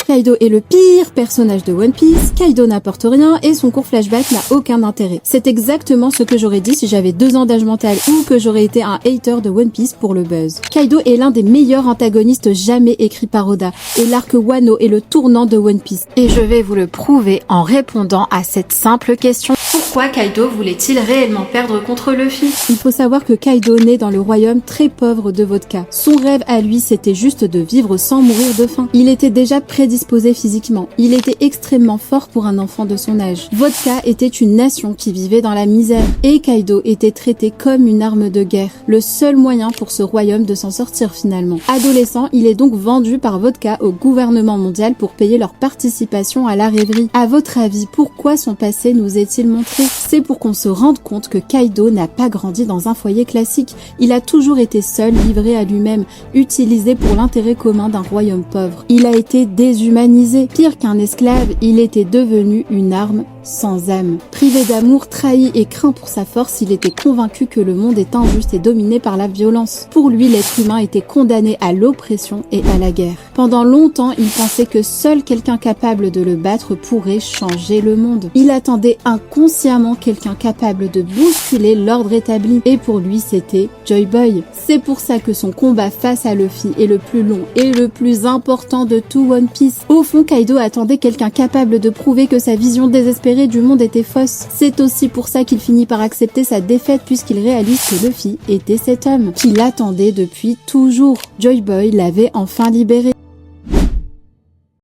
Kaido est le pire personnage de One Piece, Kaido n'apporte rien et son court flashback n'a aucun intérêt. C'est exactement ce que j'aurais dit si j'avais 2 ans d'âge mental ou que j'aurais été un hater de One Piece pour le buzz. Kaido est l'un des meilleurs antagonistes jamais écrits par Oda et l'arc Wano est le tournant de One Piece. Et je vais vous le prouver en répondant à cette simple question. Pourquoi Kaido voulait-il réellement perdre contre Luffy? Il faut savoir que Kaido naît dans le royaume très pauvre de Vodka. Son rêve à lui, c'était juste de vivre sans mourir de faim. Il était déjà prédisposé physiquement. Il était extrêmement fort pour un enfant de son âge. Vodka était une nation qui vivait dans la misère. Et Kaido était traité comme une arme de guerre. Le seul moyen pour ce royaume de s'en sortir finalement. Adolescent, il est donc vendu par Vodka au gouvernement mondial pour payer leur participation à la rêverie. À votre avis, pourquoi son passé nous est-il montré? C'est pour qu'on se rende compte que Kaido n'a pas grandi dans un foyer classique. Il a toujours été seul, livré à lui-même, utilisé pour l'intérêt commun d'un royaume pauvre. Il a été déshumanisé. Pire qu'un esclave, il était devenu une arme sans âme. Privé d'amour, trahi et craint pour sa force, il était convaincu que le monde est injuste et dominé par la violence. Pour lui, l'être humain était condamné à l'oppression et à la guerre. Pendant longtemps, il pensait que seul quelqu'un capable de le battre pourrait changer le monde. Il attendait inconsciemment quelqu'un capable de bousculer l'ordre établi. Et pour lui, c'était Joy Boy. C'est pour ça que son combat face à Luffy est le plus long et le plus important de tout One Piece. Au fond, Kaido attendait quelqu'un capable de prouver que sa vision désespérée du monde était fausse. C'est aussi pour ça qu'il finit par accepter sa défaite puisqu'il réalise que Luffy était cet homme qu'il attendait depuis toujours. Joy Boy l'avait enfin libéré.